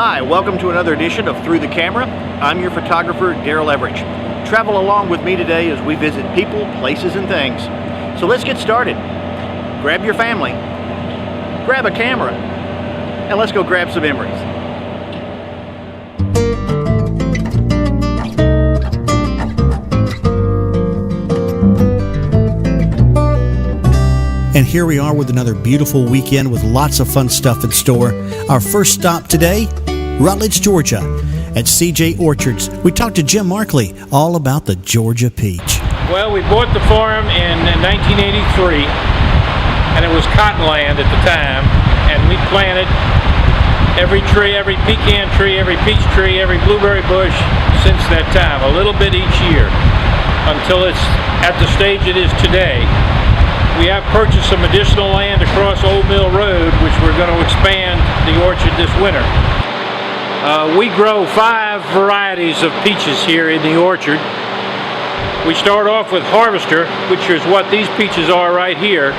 Hi, welcome to another edition of Through the Camera. I'm your photographer, Daryl Everidge. Travel along with me today as we visit people, places, and things. So let's get started. Grab your family, grab a camera, and let's go grab some memories. And here we are with another beautiful weekend with lots of fun stuff in store. Our first stop today, Rutledge, Georgia, at CJ Orchards. We talked to Jim Markley all about the Georgia peach. Well, we bought the farm in 1983, and it was cotton land at the time, and we planted every tree, every pecan tree, every peach tree, every blueberry bush since that time, a little bit each year, until it's at the stage it is today. We have purchased some additional land across Old Mill Road, which we're going to expand the orchard this winter. We grow 5 varieties of peaches here in the orchard. We start off with Harvester, which is what these peaches are right here.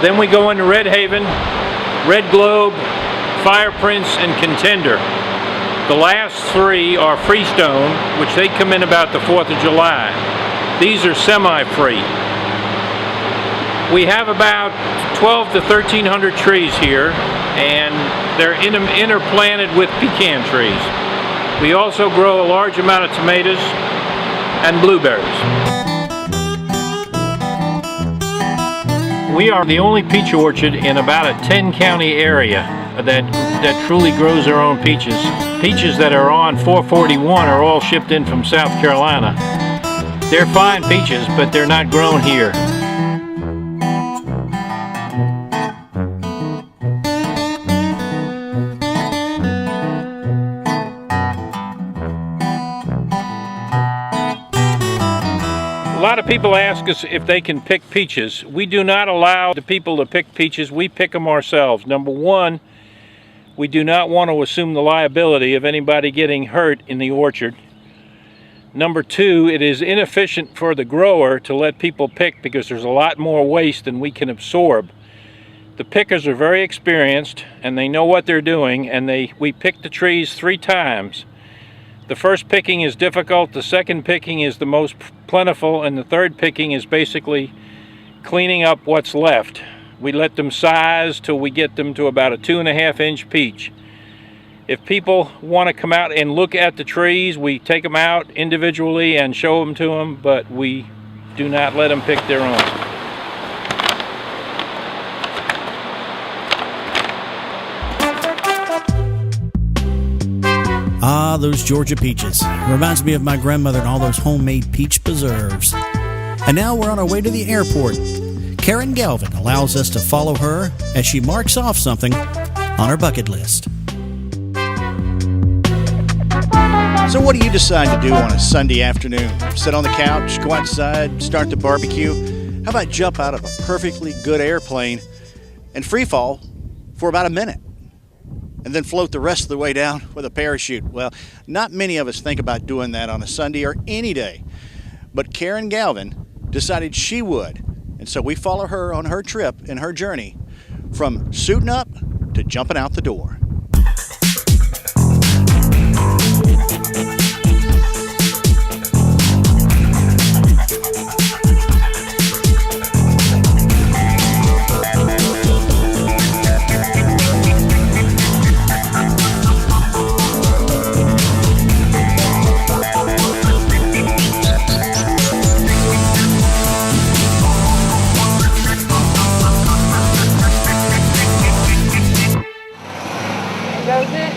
Then we go into Red Haven, Red Globe, Fire Prince, and Contender. The last 3 are Freestone, which they come in about the 4th of July. These are semi-free. We have about 12 to 1,300 trees here, and they're interplanted with pecan trees. We also grow a large amount of tomatoes and blueberries. We are the only peach orchard in about a 10-county area that truly grows their own peaches. Peaches that are on 441 are all shipped in from South Carolina. They're fine peaches, but they're not grown here. A lot of people ask us if they can pick peaches. We do not allow the people to pick peaches. We pick them ourselves. Number one, we do not want to assume the liability of anybody getting hurt in the orchard. Number two, it is inefficient for the grower to let people pick because there's a lot more waste than we can absorb. The pickers are very experienced and they know what they're doing, and we pick the trees 3 times. The first picking is difficult, the second picking is the most plentiful, and the third picking is basically cleaning up what's left. We let them size till we get them to about a 2.5-inch peach. If people want to come out and look at the trees, we take them out individually and show them to them, but we do not let them pick their own. Ah, those Georgia peaches. Reminds me of my grandmother and all those homemade peach preserves. And now we're on our way to the airport. Karen Galvin allows us to follow her as she marks off something on her bucket list. So what do you decide to do on a Sunday afternoon? Sit on the couch, go outside, start the barbecue? How about jump out of a perfectly good airplane and free fall for about a minute, and then float the rest of the way down with a parachute? Well, not many of us think about doing that on a Sunday or any day, but Karen Galvin decided she would, and so we follow her on her trip and her journey from suiting up to jumping out the door.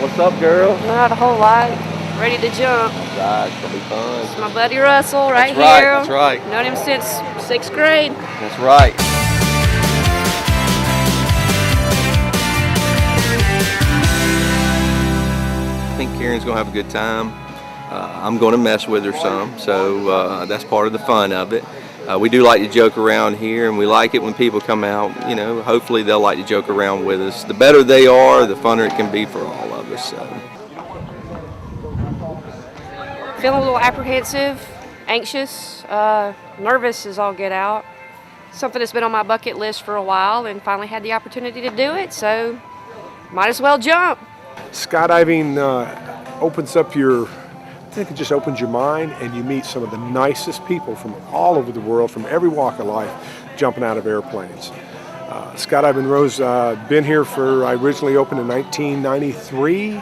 What's up, girl? Not a whole lot. Ready to jump. Right, it's gonna be fun. It's my buddy Russell right That's right, here. that's right. Known him since 6th grade. That's right. I think Karen's gonna have a good time. I'm gonna mess with her some, so that's part of the fun of it. We do like to joke around here, and we like it when people come out. You know, hopefully they'll like to joke around with us. The better they are, the funner it can be for all of us. So. Feeling a little apprehensive, anxious, nervous as all get out. Something that's been on my bucket list for a while, and finally had the opportunity to do it, so might as well jump. Skydiving opens up I think it just opens your mind, and you meet some of the nicest people from all over the world, from every walk of life, jumping out of airplanes. Skydiving Rose, been here I originally opened in 1993,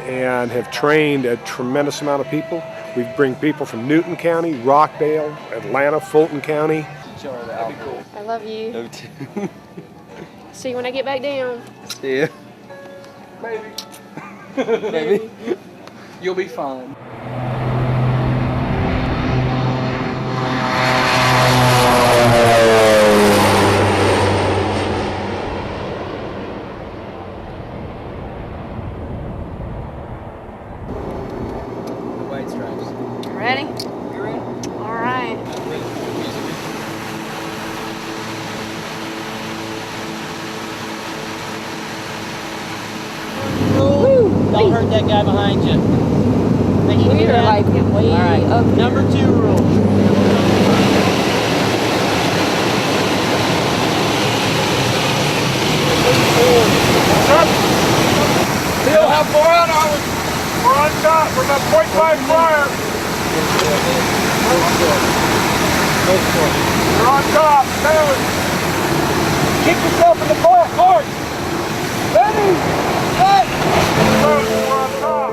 and have trained a tremendous amount of people. We bring people from Newton County, Rockdale, Atlanta, Fulton County. That'd be cool. I love you. Love you too. See you when I get back down. See ya. Maybe. Maybe. You'll be fine. Ready? You ready? All right. Don't hurt that guy behind you. Think you can do We're that? like way All right. up. Number 2 rule. Bill, how far out are we? We're on top. We're about 0.5 flyer. We're on top. Sailing. Kick yourself in the butt. Hard. Ready? Set. We're on top.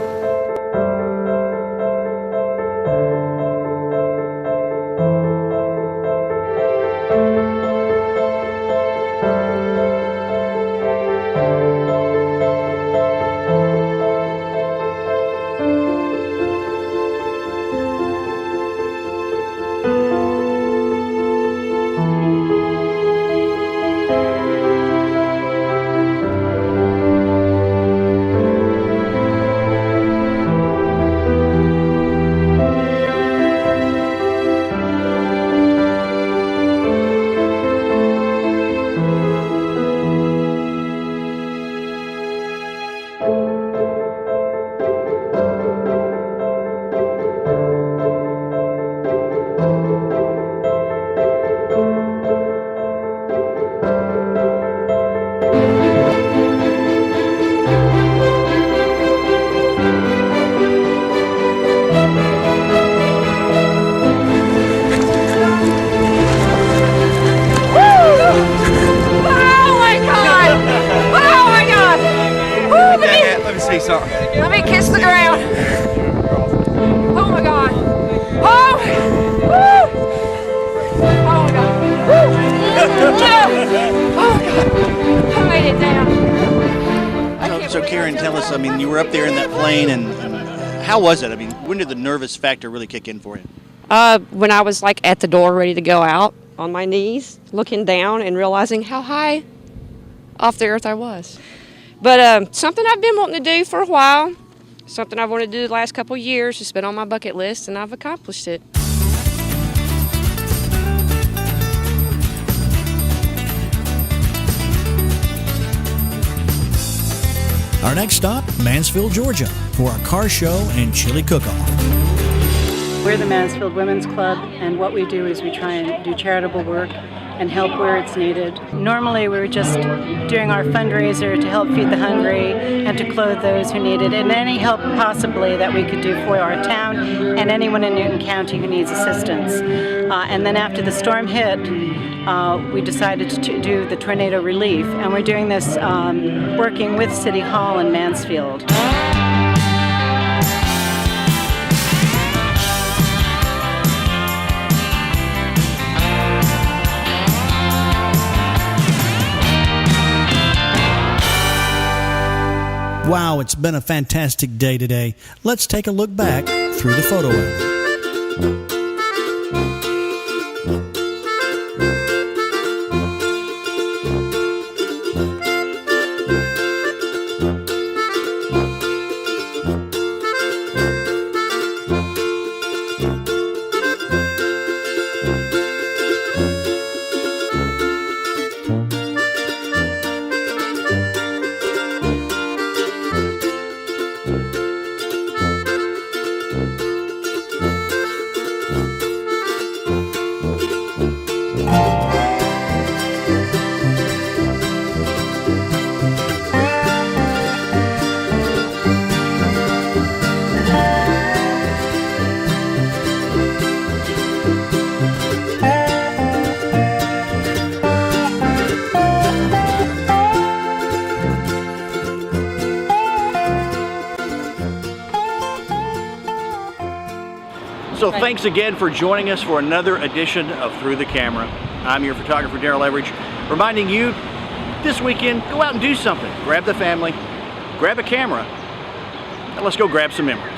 Let me kiss the ground. Oh my God. Oh! Woo! Oh my God. Woo! Oh God. I made it down. So Karen, tell us, I mean, you were up there in that plane, and how was it? I mean, when did the nervous factor really kick in for you? When I was like at the door ready to go out, on my knees, looking down and realizing how high off the earth I was. But something I've been wanting to do for a while, something I've wanted to do the last couple of years. It's been on my bucket list, and I've accomplished it. Our next stop, Mansfield, Georgia, for our car show and chili cook-off. We're the Mansfield Women's Club, and what we do is we try and do charitable work and help where it's needed. Normally we're just doing our fundraiser to help feed the hungry and to clothe those who need it, and any help possibly that we could do for our town and anyone in Newton County who needs assistance. And then after the storm hit, we decided to do the tornado relief, and we're doing this working with City Hall in Mansfield. Wow, it's been a fantastic day today. Let's take a look back through the photo album. So thanks again for joining us for another edition of Through the Camera. I'm your photographer, Darrell Everidge, reminding you this weekend, go out and do something. Grab the family, grab a camera, and let's go grab some memories.